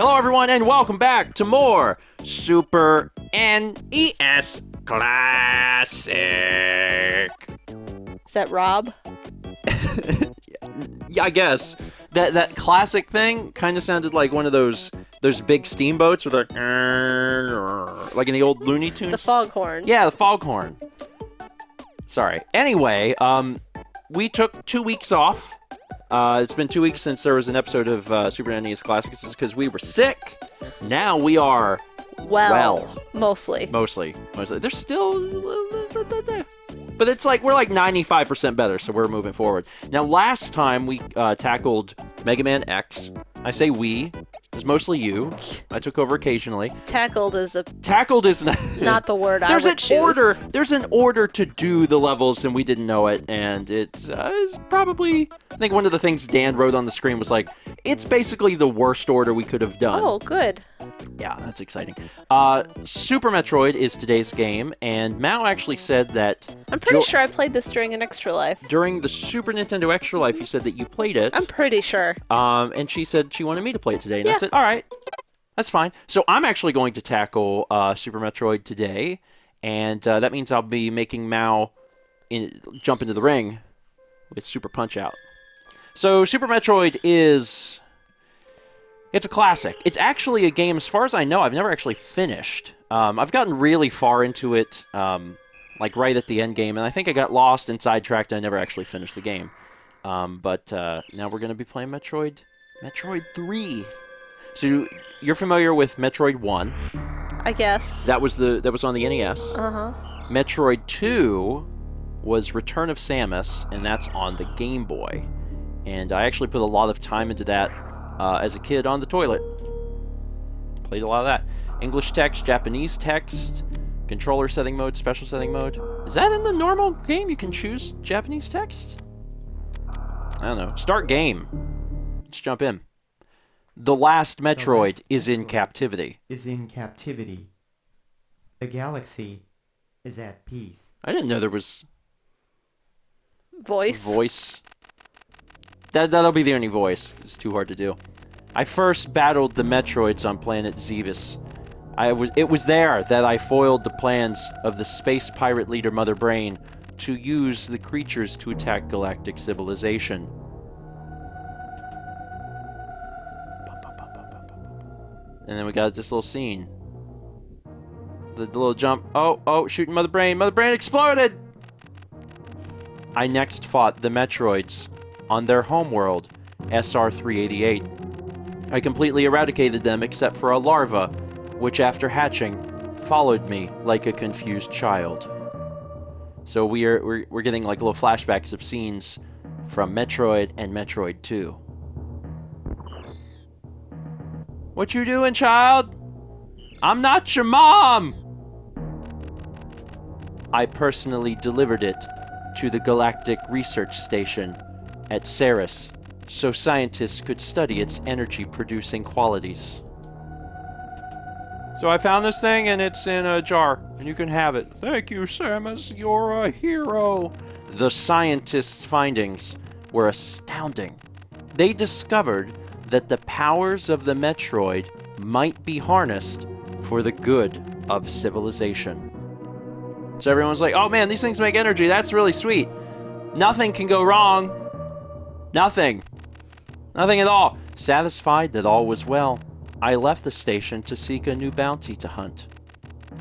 Hello, everyone, and welcome back to more Super NES Classic. Is that Rob? Yeah, I guess. That classic thing kind of sounded like one of those big steamboats with like in the old Looney Tunes. The foghorn. Yeah, the foghorn. Sorry. Anyway, we took 2 weeks off. It's been 2 weeks since there was an episode of Super NES Classics because we were sick. Now we are well. Mostly. There's still... But it's like, we're like 95% better, so we're moving forward. Now, last time we tackled Mega Man X. I say we. It was mostly you. I took over occasionally. Tackled is not the word I would choose. There's an order to do the levels, and we didn't know it. And it's probably, I think one of the things Dan wrote on the screen was like, it's basically the worst order we could have done. Oh, good. Yeah, that's exciting. Super Metroid is today's game, and Mao actually said that... I'm pretty sure I played this during an Extra Life. During the Super Nintendo Extra Life, you said that you played it. I'm pretty sure. And she said she wanted me to play it today, and I said, all right, that's fine. So I'm actually going to tackle Super Metroid today, and that means I'll be making Mao jump into the ring with Super Punch-Out. So Super Metroid is... It's a classic. It's actually a game, as far as I know, I've never actually finished. I've gotten really far into it, like right at the end game, and I think I got lost and sidetracked and I never actually finished the game. But now we're going to be playing Metroid 3. So you're familiar with Metroid 1. I guess. That was on the NES. Uh-huh. Metroid 2 was Return of Samus, and that's on the Game Boy. And I actually put a lot of time into that as a kid on the toilet. Played a lot of that. English text, Japanese text, controller setting mode, special setting mode. Is that in the normal game? You can choose Japanese text? I don't know. Start game. Let's jump in. The last Metroid is in captivity. The galaxy is at peace. I didn't know there was... Voice. That'll be the only voice. It's too hard to do. I first battled the Metroids on planet Zebus. It was there that I foiled the plans of the space pirate leader Mother Brain to use the creatures to attack galactic civilization. And then we got this little scene. The little jump. Oh, shooting Mother Brain. Mother Brain exploded! I next fought the Metroids on their homeworld, SR-388. I completely eradicated them except for a larva, which after hatching, followed me like a confused child. So we're getting like little flashbacks of scenes from Metroid and Metroid 2. What you doing, child? I'm not your mom! I personally delivered it to the Galactic Research Station at Ceres, so scientists could study its energy-producing qualities. So I found this thing, and it's in a jar, and you can have it. Thank you, Samus, you're a hero. The scientists' findings were astounding. They discovered that the powers of the Metroid might be harnessed for the good of civilization. So everyone's like, oh man, these things make energy, that's really sweet. Nothing can go wrong. Nothing at all. Satisfied that all was well, I left the station to seek a new bounty to hunt.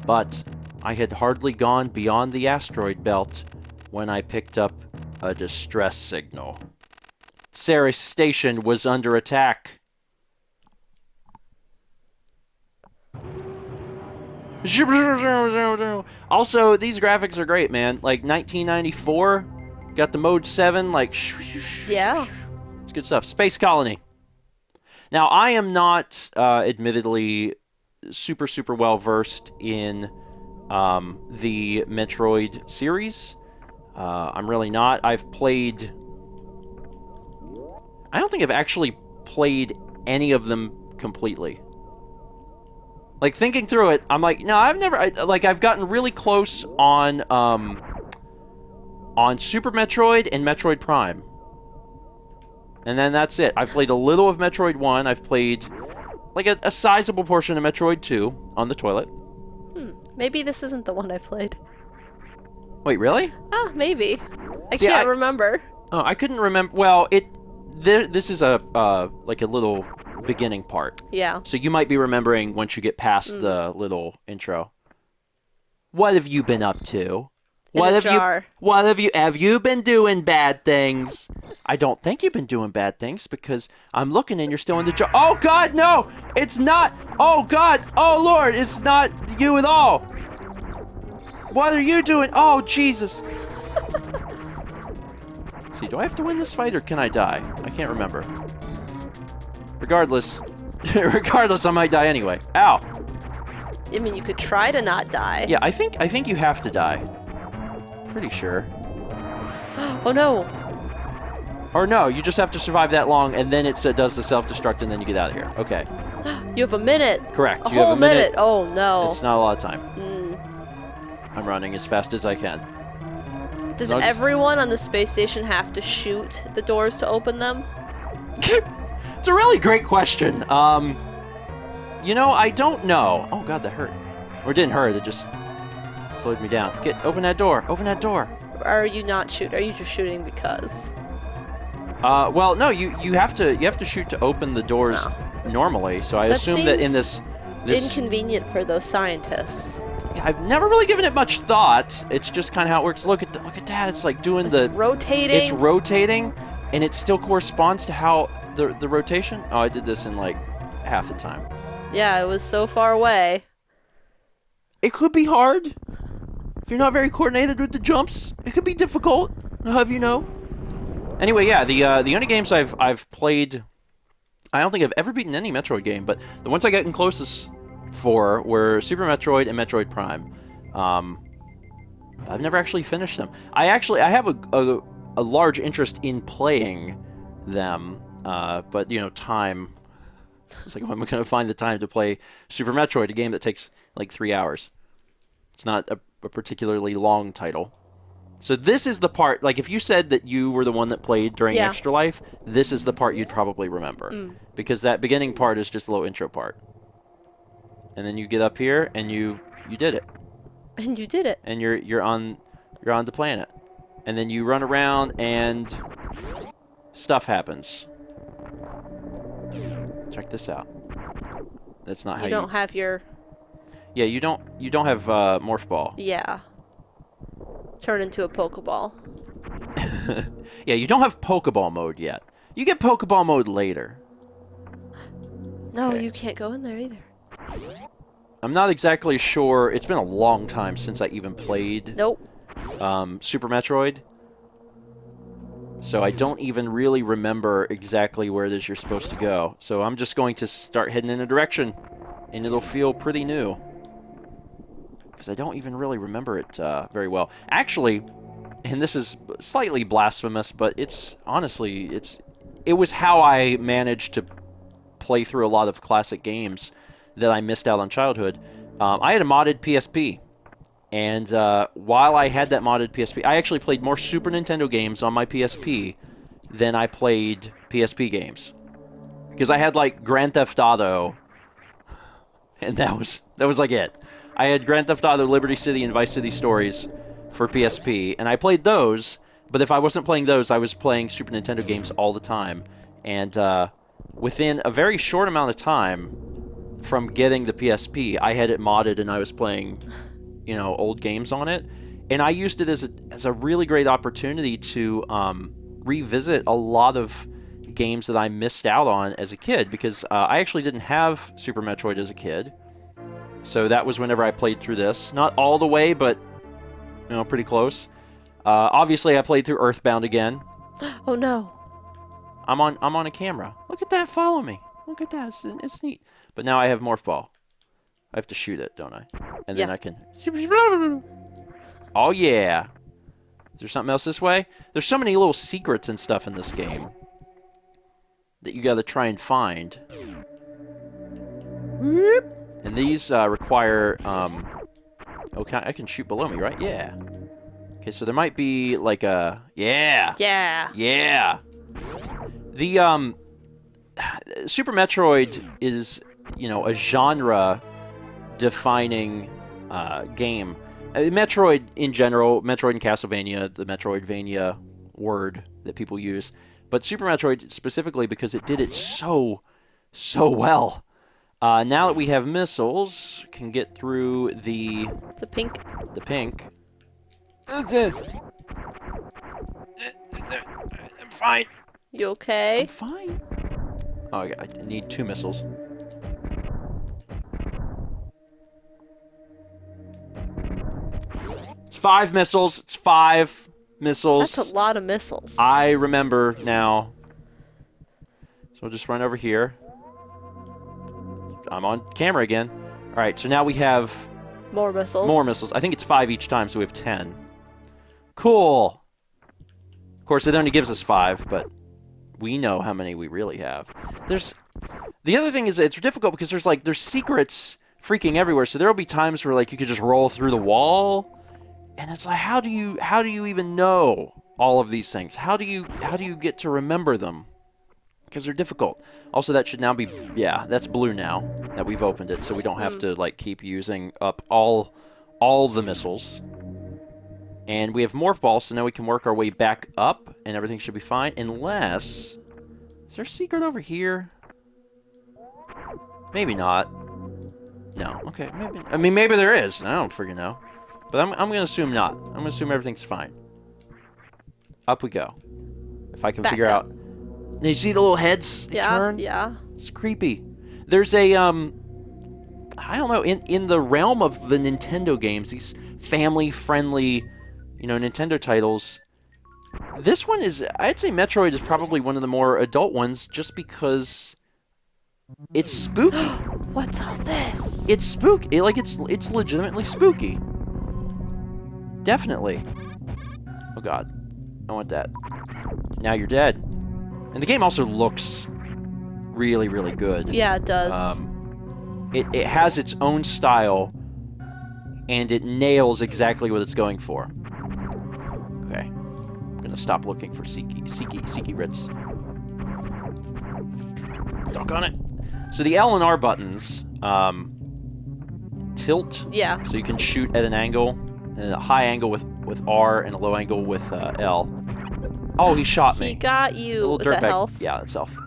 But I had hardly gone beyond the asteroid belt when I picked up a distress signal. Ceres Station was under attack. Also, these graphics are great, man. Like 1994, got the Mode 7, like... Yeah. It's good stuff. Space Colony. Now, I am not, admittedly, super well versed in the Metroid series. I'm really not. I don't think I've actually played any of them completely. Like, thinking through it, I'm like, no, I've gotten really close on Super Metroid and Metroid Prime. And then that's it. I've played a little of Metroid 1. I've played like a sizable portion of Metroid 2 on the toilet. Maybe this isn't the one I played. Wait, really? Ah, maybe. I See, can't remember. Oh, I couldn't remember. Well, this is a like a little beginning part. Yeah. So you might be remembering once you get past the little intro. What have you been up to? What have you been doing bad things? I don't think you've been doing bad things because I'm looking and you're still in the jar. Oh God, no! It's not. Oh God, oh Lord, it's not you at all. What are you doing? Oh Jesus. Let's see, do I have to win this fight or can I die? I can't remember. Regardless, I might die anyway. Ow. I mean, you could try to not die. Yeah, I think you have to die. Pretty sure. Oh no. Or no, you just have to survive that long, and then it does the self-destruct, and then you get out of here. Okay. You have a minute. Correct. A You have whole a minute. minute. Oh no. It's not a lot of time. I'm running as fast as I can. Does No, just- everyone on the space station have to shoot the doors to open them? It's a really great question. You know, I don't know. Oh God, that hurt. Or it didn't hurt. It just slowed me down. Open that door. Open that door. Or are you not shooting? Are you just shooting because? Well, no. You have to shoot to open the doors normally. So I That assume that in seems this inconvenient for those scientists. Yeah, I've never really given it much thought. It's just kind of how it works. Look at that. It's like doing It's rotating. It's rotating, and it still corresponds to how the rotation. Oh, I did this in like half the time. Yeah, it was so far away. It could be hard if you're not very coordinated with the jumps. It could be difficult. I'll have you know. Anyway, yeah, the only games I've played, I don't think I've ever beaten any Metroid game, but the ones I got in closest for were Super Metroid and Metroid Prime. I've never actually finished them. I have a large interest in playing them, but you know, time. It's like, when am I going to find the time to play Super Metroid, a game that takes like 3 hours? It's not a particularly long title. So this is the part, like if you said that you were the one that played during Extra Life, this is the part you'd probably remember. Because that beginning part is just a little intro part. And then you get up here and you did it. And you did it. And you're on the planet. And then you run around and stuff happens. Check this out. That's not how you don't have your... Yeah, you don't have Morph Ball. Yeah. Turn into a Pokeball. Yeah, you don't have Pokeball mode yet. You get Pokeball mode later. No, Okay. you can't go in there either. I'm not exactly sure. It's been a long time since I even played Nope. Super Metroid. So I don't even really remember exactly where it is you're supposed to go. So I'm just going to start heading in a direction, and it'll feel pretty new. Because I don't even really remember it very well. Actually, and this is slightly blasphemous, but it's honestly, it was how I managed to play through a lot of classic games that I missed out on childhood. I had a modded PSP. And while I had that modded PSP, I actually played more Super Nintendo games on my PSP than I played PSP games. Because I had like Grand Theft Auto, and that was like it. I had Grand Theft Auto, Liberty City, and Vice City Stories for PSP, and I played those, but if I wasn't playing those, I was playing Super Nintendo games all the time. And within a very short amount of time from getting the PSP, I had it modded and I was playing, you know, old games on it, and I used it as a really great opportunity to revisit a lot of games that I missed out on as a kid, because I actually didn't have Super Metroid as a kid, so that was whenever I played through this. Not all the way, but you know, pretty close. Obviously, I played through Earthbound again. Oh no. I'm on a camera. Look at that! Follow me. Look at that! It's neat. But now I have Morph Ball. I have to shoot it, don't I? And then I can... Oh, yeah. Is there something else this way? There's so many little secrets and stuff in this game that you gotta try and find. And these require... Okay, I can shoot below me, right? Yeah. Okay, so there might be like a... Yeah! Yeah. Yeah! The, Super Metroid is you know, a genre-defining game. Metroid in general, Metroid and Castlevania, the Metroidvania word that people use, but Super Metroid specifically because it did it so well. Now that we have missiles, can get through the pink. I'm fine. You okay? I'm fine. Oh, I need 2 missiles. It's 5 missiles. It's 5 missiles. That's a lot of missiles. I remember now. So we'll just run over here. I'm on camera again. All right, so now we have more missiles. More missiles. I think it's 5 each time, so we have 10. Cool. Of course, it only gives us 5, but we know how many we really have. The other thing is it's difficult because there's secrets freaking everywhere. So there'll be times where like you could just roll through the wall, and it's like how do you even know all of these things? How do you get to remember them? Because they're difficult. Also, that should now be that's blue now that we've opened it, so we don't have to like keep using up all the missiles. And we have Morph Ball, so now we can work our way back up, and everything should be fine. Unless... Is there a secret over here? Maybe not. No. Okay, maybe... I mean, maybe there is. I don't freaking know. But I'm going to assume not. I'm going to assume everything's fine. Up we go. If I can figure out... You see the little heads? They turn? Yeah. It's creepy. There's a, I don't know, in the realm of the Nintendo games, these family-friendly... You know, Nintendo titles. This one is, I'd say Metroid is probably one of the more adult ones just because it's spooky. What's all this? It's spooky. It's legitimately spooky. Definitely. Oh god. I want that. Now you're dead. And the game also looks really, really good. Yeah, it does. It has its own style, and it nails exactly what it's going for. Okay. I'm gonna stop looking for Siki Ritz. Doggone it. So the L and R buttons tilt. Yeah. So you can shoot at an angle, and a high angle with R and a low angle with L. Oh, he shot me. He got you. Is that health? Yeah, that's health.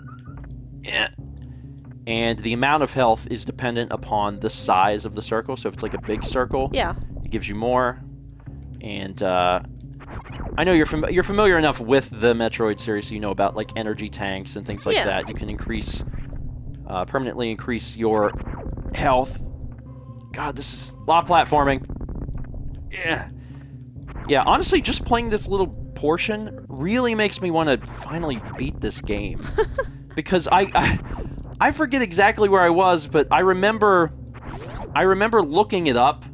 Yeah. And the amount of health is dependent upon the size of the circle. So if it's like a big circle, it gives you more. And I know you're familiar enough with the Metroid series, so you know about like energy tanks and things like that. You can permanently increase your health. God, this is a lot of platforming. Yeah. Honestly, just playing this little portion really makes me want to finally beat this game because I forget exactly where I was, but I remember looking it up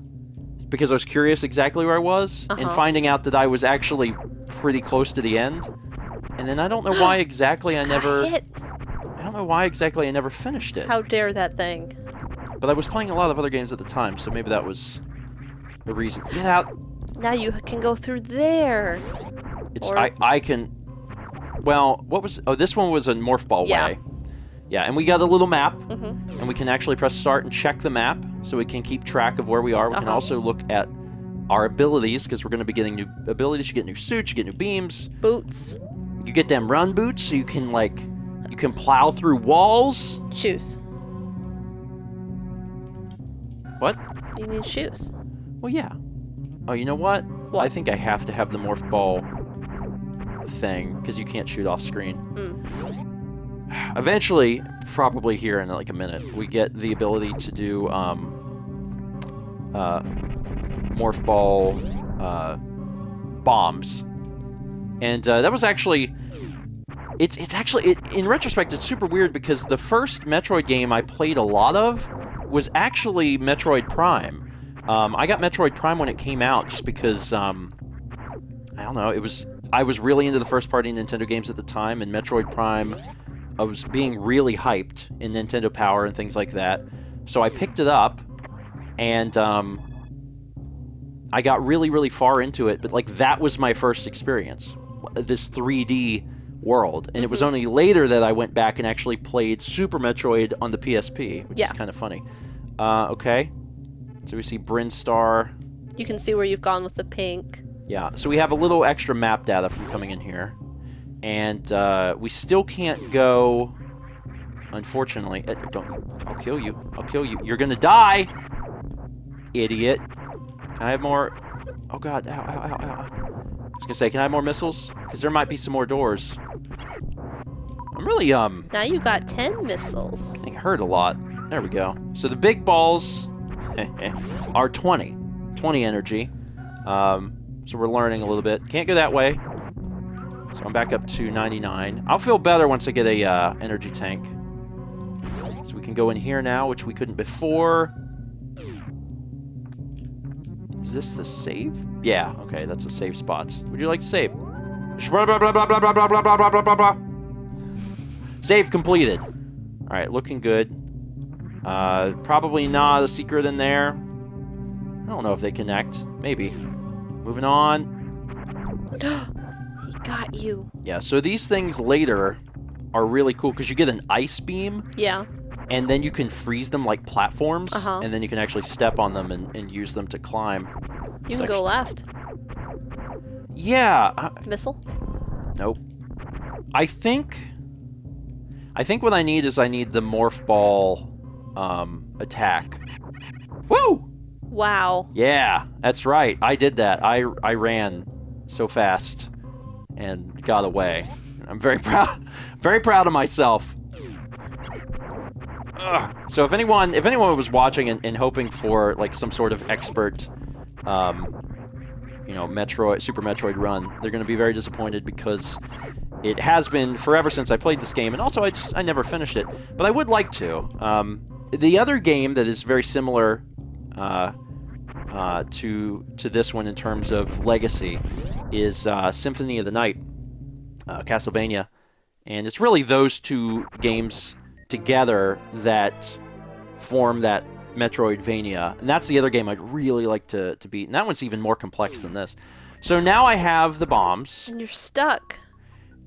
because I was curious exactly where I was and finding out that I was actually pretty close to the end. And then I don't know why exactly I never finished it. How dare that thing? But I was playing a lot of other games at the time, so maybe that was the reason. Get out. Now you can go through there. I can. Well, what was? Oh, this one was a Morph Ball way. Yeah, and we got a little map, and we can actually press start and check the map, so we can keep track of where we are. We can also look at our abilities, because we're going to be getting new abilities. You get new suits, you get new beams. Boots. You get them run boots, so you can plow through walls. Shoes. What? You need shoes. Well, yeah. Oh, you know what? What? I think I have to have the Morph Ball thing, because you can't shoot off screen. Eventually, probably here in like a minute, we get the ability to do Morph Ball bombs. And that was actually... It's actually... in retrospect, it's super weird because the first Metroid game I played a lot of was actually Metroid Prime. I got Metroid Prime when it came out just because, I don't know, I was really into the first-party Nintendo games at the time, and Metroid Prime... I was being really hyped in Nintendo Power and things like that. So I picked it up, and I got really, really far into it, but like that was my first experience. This 3D world. And it was only later that I went back and actually played Super Metroid on the PSP, which is kind of funny. Okay. So we see Brinstar. You can see where you've gone with the pink. Yeah, so we have a little extra map data from coming in here. And we still can't go, unfortunately. I'll kill you. I'll kill you. You're gonna die, idiot. Can I have more? Oh god, ow, ow, ow, ow. I was gonna say, can I have more missiles? Because there might be some more doors. I'm really, Now you got 10 missiles. getting hurt a lot. There we go. So the big balls are 20 energy. So we're learning a little bit. Can't go that way. So I'm back up to 99. I'll feel better once I get a energy tank. So we can go in here now, which we couldn't before. Is this the save? Yeah, okay, that's the save spots. Would you like to save? Blah, blah, blah, blah, blah, blah, blah, blah, blah, blah, blah, blah. Save completed. Alright, looking good. Probably not a secret in there. I don't know if they connect. Maybe. Moving on. He got you. Yeah, so these things later are really cool because you get an ice beam. Yeah. And then you can freeze them like platforms. Uh-huh. And then you can actually step on them and use them to climb. You can go left. Yeah. Missile? Nope. I think what I need is I need the Morph Ball attack. Woo! Wow. Yeah, that's right. I did that. I ran so fast and got away. I'm very proud of myself. Ugh. So if anyone was watching and hoping for like some sort of expert you know, Super Metroid run, they're going to be very disappointed because it has been forever since I played this game, and also I never finished it, but I would like to. The other game that is very similar to this one in terms of legacy is Symphony of the Night, Castlevania, and it's really those two games together that form that Metroidvania, and that's the other game I'd really like to beat, and that one's even more complex than this. So now I have the bombs. And you're stuck.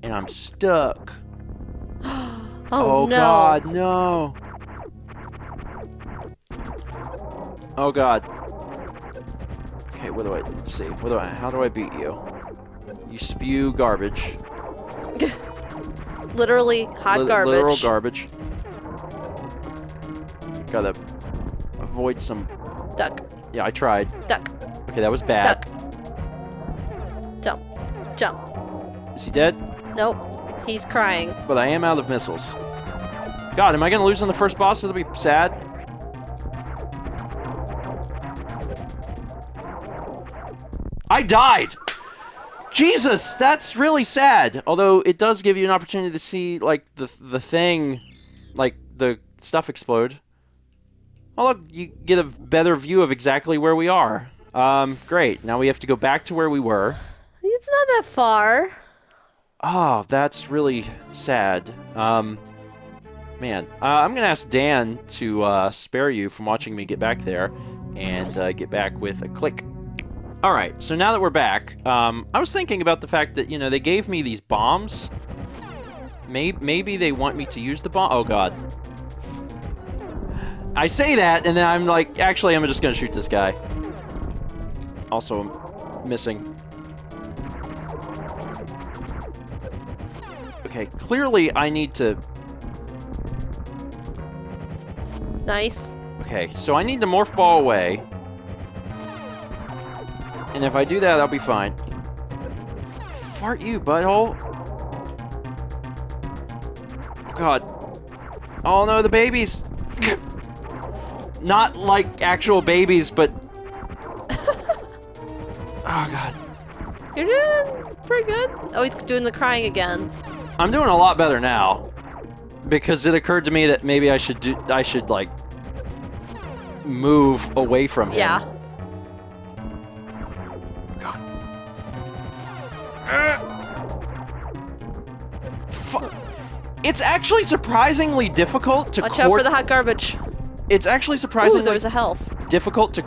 And I'm stuck. Oh, no. God, no. Oh god. Okay, let's see. How do I beat you? You spew garbage. Literally hot garbage. Literal garbage. Gotta avoid some... Duck. Yeah, I tried. Duck. Okay, that was bad. Duck. Jump. Jump. Is he dead? Nope. He's crying. But I am out of missiles. God, am I gonna lose on the first boss? That'll be sad. I died! Jesus, that's really sad. Although it does give you an opportunity to see, like, the thing, like, the stuff explode. Oh, look, you get a better view of exactly where we are. Great. Now we have to go back to where we were. It's not that far. Oh, that's really sad. Man, I'm gonna ask Dan to spare you from watching me get back there and get back with a click. Alright, so now that we're back, I was thinking about the fact that, you know, they gave me these bombs. Maybe they want me to use the bomb. Oh, God. I say that, and then I'm like, actually, I'm just gonna shoot this guy. Also, I'm missing. Okay, clearly I need to... Nice. Okay, so I need to Morph Ball away. And if I do that, I'll be fine. Fart you, butthole. Oh, God. Oh, no, the babies. Not like actual babies, but... Oh, God. You're doing pretty good. Oh, he's doing the crying again. I'm doing a lot better now. Because it occurred to me that maybe I should, like, move away from him. Yeah. God. It's actually surprisingly difficult to Watch out for the hot garbage. It's actually Ooh, surprisingly there's a health. difficult to...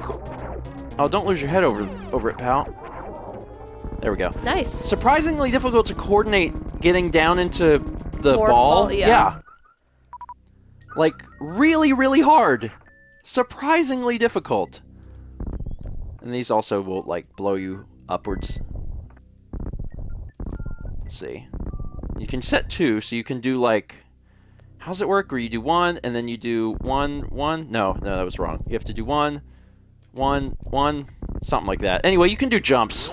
Oh, don't lose your head over it, pal. There we go. Nice. Surprisingly difficult to coordinate getting down into the Morph ball. ball, yeah. Like, really, really hard. Surprisingly difficult. And these also will, like, blow you upwards. Let's see. You can set 2, so you can do, like... How's it work? Where you do 1, and then you do 1, 1? No, that was wrong. You have to do 1, 1, 1, something like that. Anyway, you can do jumps.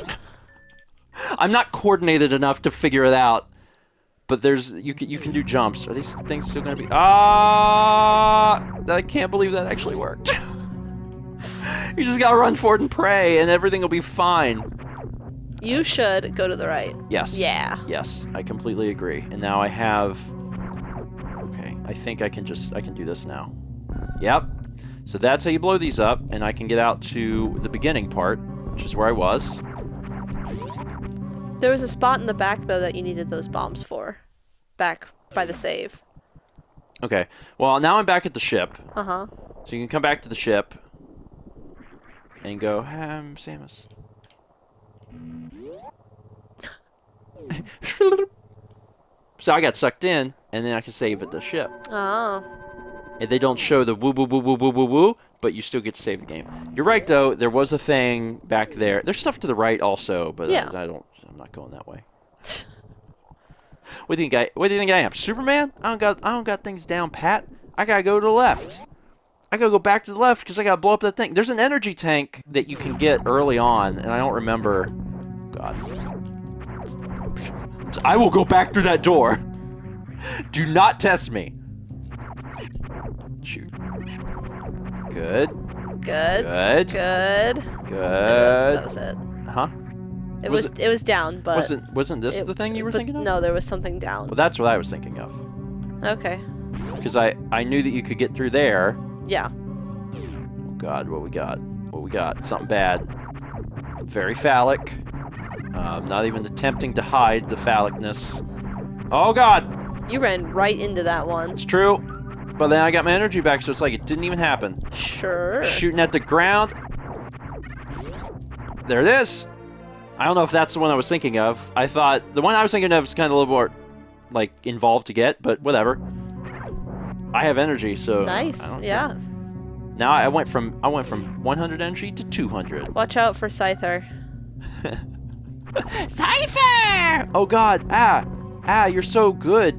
I'm not coordinated enough to figure it out. But you can do jumps. Are these things still gonna be... I can't believe that actually worked. You just gotta run forward and pray, and everything will be fine. You should go to the right. Yes. Yeah. Yes, I completely agree. And now I have... Okay, I think I can do this now. Yep. So that's how you blow these up, and I can get out to the beginning part, which is where I was. There was a spot in the back, though, that you needed those bombs for. Back by the save. Okay. Well, now I'm back at the ship. Uh-huh. So you can come back to the ship and go, Samus. So I got sucked in, and then I can save at the ship. Oh. And they don't show the woo woo woo woo woo woo woo, but you still get to save the game. You're right, though. There was a thing back there. There's stuff to the right also, but yeah. I'm not going that way. What do you think I am? Superman? I don't got things down pat. I gotta go to the left. I gotta go back to the left because I gotta blow up that thing. There's an energy tank that you can get early on, and I don't remember. God. I will go back through that door. Do not test me. Shoot. Good. Good. Good. Good. Good. That was it. Huh? It was down, but wasn't this the thing you were thinking of? No, there was something down. Well, that's what I was thinking of. Okay. Because I knew that you could get through there. Yeah. Oh God, what we got? What we got? Something bad. Very phallic. Not even attempting to hide the phallicness. Oh God! You ran right into that one. It's true. But then I got my energy back, so it's like it didn't even happen. Sure. Shooting at the ground. There it is. I don't know if that's the one I was thinking of. I thought the one I was thinking of is kind of a little more, like, involved to get, but whatever. I have energy, so nice. I don't Yeah. care. Now I went from 100 energy to 200. Watch out for Scyther. Scyther! Oh God! You're so good.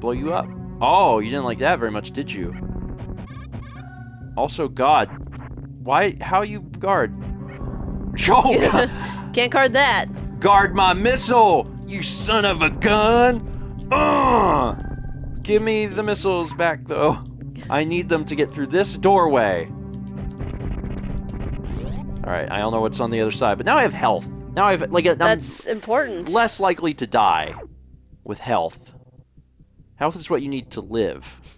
Blow you up. Oh, you didn't like that very much, did you? Also, God, why? How you guard? Oh God! Can't guard that. Guard my missile, you son of a gun! Give me the missiles back, though. I need them to get through this doorway. All right, I don't know what's on the other side, but now I have health. Now I have That's important. Less likely to die with health. Health is what you need to live.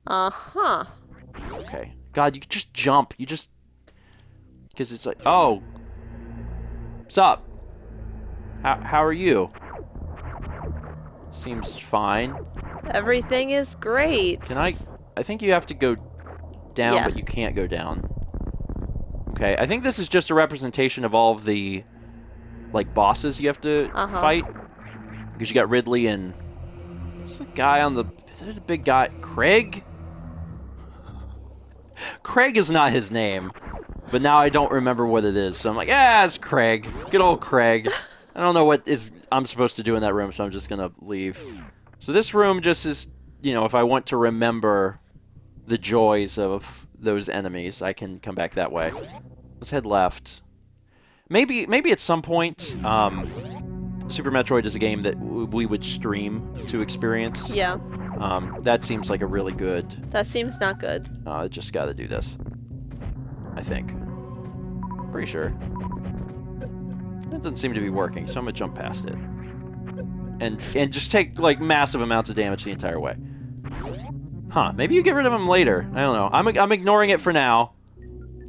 Uh-huh. Okay. God, you just jump. You just... Because it's like, oh. What's up? How are you? Seems fine. Everything is great. Can I think you have to go down, Yeah. but you can't go down. Okay, I think this is just a representation of all of the, like, bosses you have to fight. Because you got Ridley and... What's the guy on the... There's a big guy. Craig? Craig is not his name. But now I don't remember what it is. So I'm like, yeah, it's Craig. Good old Craig. I don't know what I'm supposed to do in that room, so I'm just going to leave. So this room just is, you know, if I want to remember the joys of those enemies, I can come back that way. Let's head left. Maybe at some point, Super Metroid is a game that we would stream to experience. Yeah. That seems like a really good... That seems not good. Just gotta do this. I think. Pretty sure. That doesn't seem to be working, so I'm gonna jump past it. And just take, like, massive amounts of damage the entire way. Huh, maybe you get rid of him later. I don't know. I'm ignoring it for now.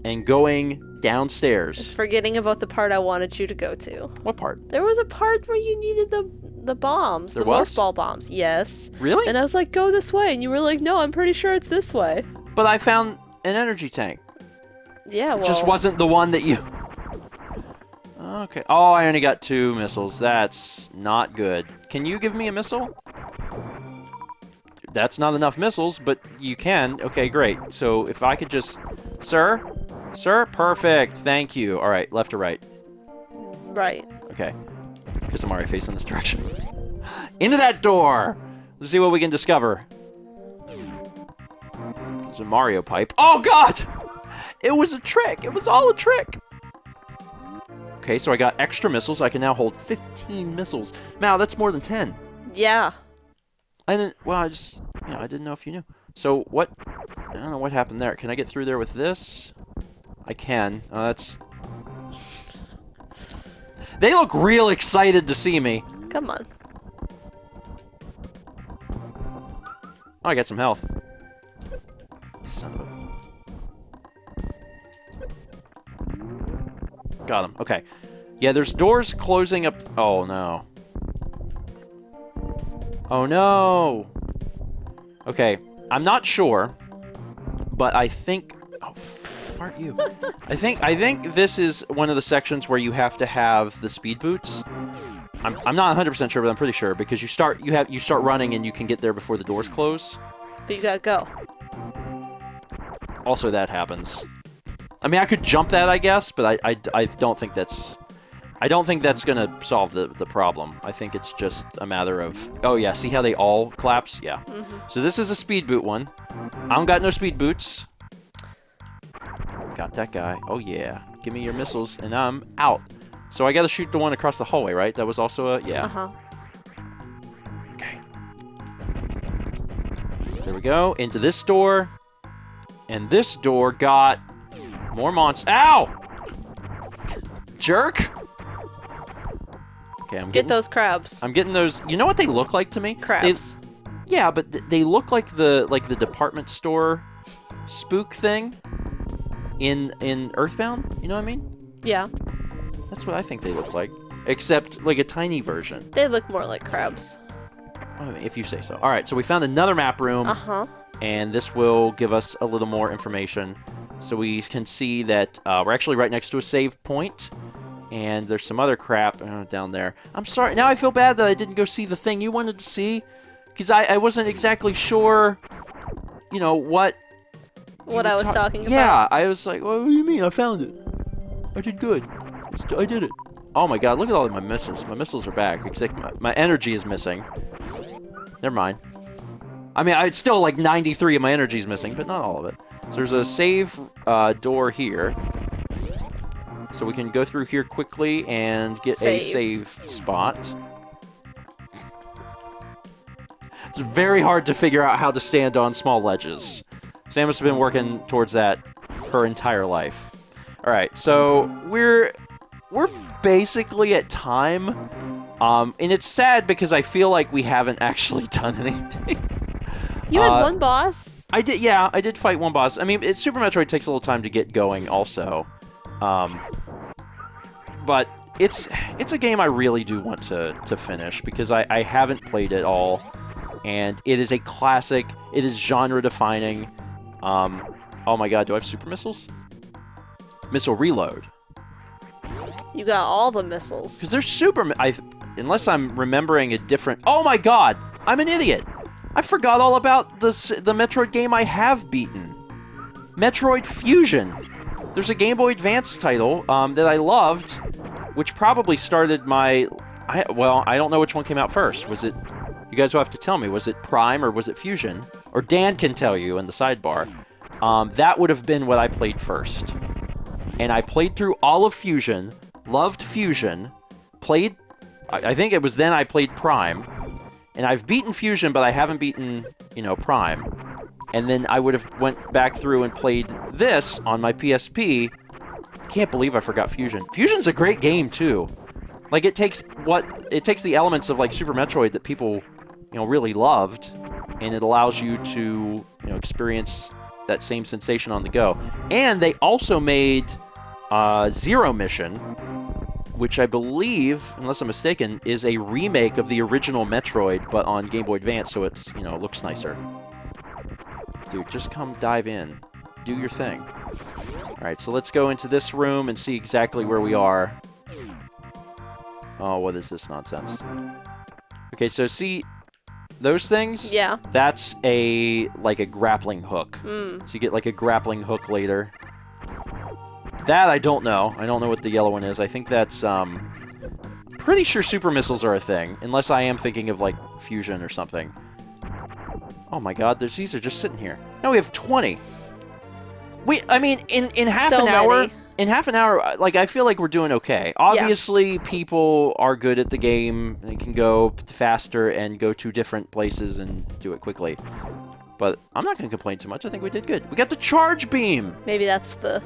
And going downstairs. Forgetting about the part I wanted you to go to. What part? There was a part where you needed the bombs. There the was? Morph Ball bombs. Yes. Really? And I was like, go this way. And you were like, no, I'm pretty sure it's this way. But I found an energy tank. Yeah, well... It just wasn't the one that you... Okay. Oh, I only got 2 missiles. That's not good. Can you give me a missile? That's not enough missiles, but you can. Okay, great. So if I could just... Sir? Sir? Perfect. Thank you. All right, left or right? Right. Okay. Because I'm already facing this direction. Into that door! Let's see what we can discover. There's a Mario pipe. Oh, God! It was a trick. It was all a trick. Okay, so I got extra missiles. I can now hold 15 missiles. Now, that's more than 10. Yeah. I didn't... Well, I just... I didn't know if you knew. So, what... I don't know what happened there. Can I get through there with this? I can. That's... They look real excited to see me. Come on. Oh, I got some health. Son of a... Got him. Okay. Yeah, there's doors closing up... Oh, no. Oh, no! Okay, I'm not sure, but I think... Oh, fart you. I think this is one of the sections where you have to have the speed boots. I'm not 100% sure, but I'm pretty sure, because you start running and you can get there before the doors close. But you gotta go. Also, that happens. I mean, I could jump that, I guess, but I don't think that's... I don't think that's gonna solve the problem. I think it's just a matter of... Oh, yeah, see how they all collapse? Yeah. Mm-hmm. So this is a speed boot one. I don't got no speed boots. Got that guy. Oh, yeah. Give me your missiles, and I'm out. So I gotta shoot the one across the hallway, right? That was also a... Yeah. Uh-huh. Okay. There we go. Into this door. And this door got more monsters. Ow! Jerk! Okay, Get those crabs. I'm getting those. You know what they look like to me? Crabs. Yeah, but they look like the department store spook thing in Earthbound. You know what I mean? Yeah. That's what I think they look like, except like a tiny version. They look more like crabs. I mean, if you say so. All right, so we found another map room. Uh-huh. And this will give us a little more information. So we can see that we're actually right next to a save point. And there's some other crap down there. I'm sorry. Now I feel bad that I didn't go see the thing you wanted to see. Because I wasn't exactly sure, you know, what I was talking about. Yeah, I was like, well, what do you mean? I found it. I did good. I did it. Oh my god, look at all of my missiles. My missiles are back. Except my energy is missing. Never mind. I mean, it's still like 93 of my energy is missing, but not all of it. So there's a save door here. So we can go through here quickly and get a save spot. It's very hard to figure out how to stand on small ledges. Sam has been working towards that her entire life. All right, so we're basically at time. And it's sad because I feel like we haven't actually done anything. You had one boss? I did, yeah. I did fight one boss. I mean, Super Metroid takes a little time to get going also. But it's a game I really do want to finish because I haven't played it all. And it is a classic. It is genre-defining. Oh my god, do I have super missiles? Missile reload. You got all the missiles. Because there's super... unless I'm remembering a different... Oh my god! I'm an idiot! I forgot all about the Metroid game I have beaten. Metroid Fusion. There's a Game Boy Advance title that I loved, which probably started my... well, I don't know which one came out first. Was it... You guys will have to tell me. Was it Prime or was it Fusion? Or Dan can tell you in the sidebar. That would have been what I played first. And I played through all of Fusion, loved Fusion, played... I think it was then I played Prime. And I've beaten Fusion, but I haven't beaten, you know, Prime. And then I would have went back through and played this on my PSP. Can't believe I forgot Fusion. Fusion's a great game, too. Like, it takes the elements of, like, Super Metroid that people, you know, really loved, and it allows you to, you know, experience that same sensation on the go. And they also made Zero Mission, which I believe, unless I'm mistaken, is a remake of the original Metroid, but on Game Boy Advance, so it's, you know, it looks nicer. Dude, just come dive in. Do your thing. Alright, so let's go into this room and see exactly where we are. Oh, what is this nonsense? Okay, so see those things? Yeah. That's like a grappling hook. Mm. So you get like a grappling hook later. That I don't know. I don't know what the yellow one is. I think that's pretty sure super missiles are a thing, unless I am thinking of like fusion or something. Oh my god, these are just sitting here. Now we have 20. I mean, in half So an hour, many. in half an hour, like I feel like we're doing okay. Obviously, people are good at the game. They can go faster and go to different places and do it quickly. But I'm not going to complain too much. I think we did good. We got the charge beam. Maybe that's the...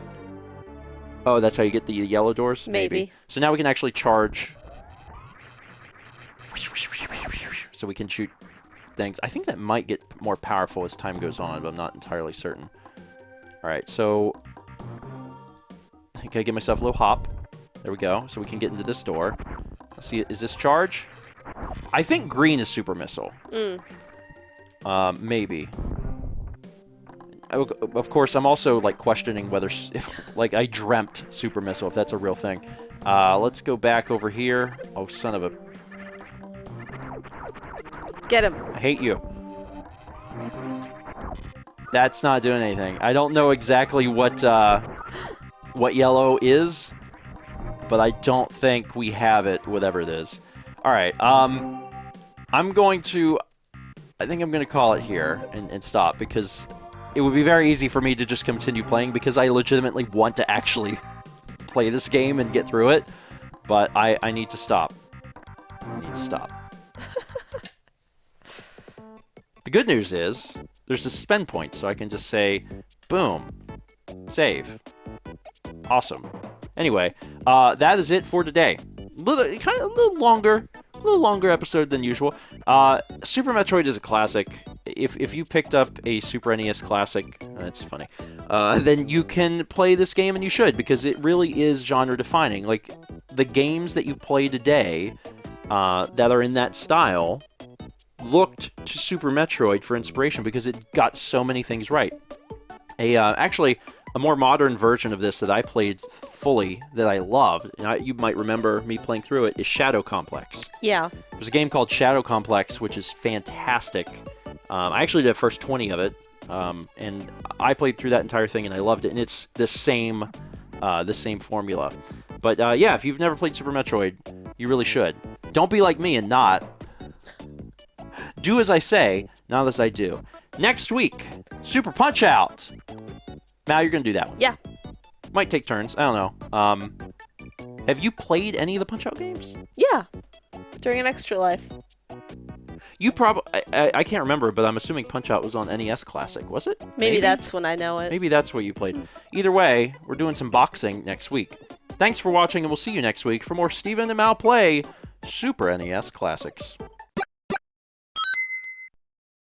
Oh, that's how you get the yellow doors? Maybe. So now we can actually charge. So we can shoot things. I think that might get more powerful as time goes on, but I'm not entirely certain. Alright, so... Okay, give myself a little hop. There we go. So we can get into this door. Let's see, is this charge? I think green is super missile. Maybe. Of course, I'm also like questioning whether if like I dreamt super missile, if that's a real thing. Let's go back over here. Oh, son of a... Get him. I hate you. That's not doing anything. I don't know exactly what yellow is, but I don't think we have it, whatever it is. All right. I think I'm going to call it here and stop, because it would be very easy for me to just continue playing, because I legitimately want to actually play this game and get through it, but I need to stop. I need to stop. The good news is there's a spend point, so I can just say, boom, save. Awesome. Anyway, that is it for today. A little longer episode than usual. Super Metroid is a classic. If you picked up a Super NES classic, that's funny, then you can play this game, and you should, because it really is genre defining. Like, the games that you play today that are in that style looked to Super Metroid for inspiration, because it got so many things right. Actually, a more modern version of this that I played fully, that I loved, and you might remember me playing through it, is Shadow Complex. Yeah. There's a game called Shadow Complex, which is fantastic. I actually did the first 20 of it, and I played through that entire thing, and I loved it. And it's the same formula. But yeah, if you've never played Super Metroid, you really should. Don't be like me and not. Do as I say, not as I do. Next week, Super Punch-Out! Now you're going to do that one. Yeah. Might take turns. I don't know. Have you played any of the Punch-Out games? Yeah. During an Extra Life. You probably... I can't remember, but I'm assuming Punch-Out was on NES Classic, was it? Maybe that's when I know it. Maybe that's what you played. Either way, we're doing some boxing next week. Thanks for watching, and we'll see you next week for more Stephen and Mal play Super NES Classics.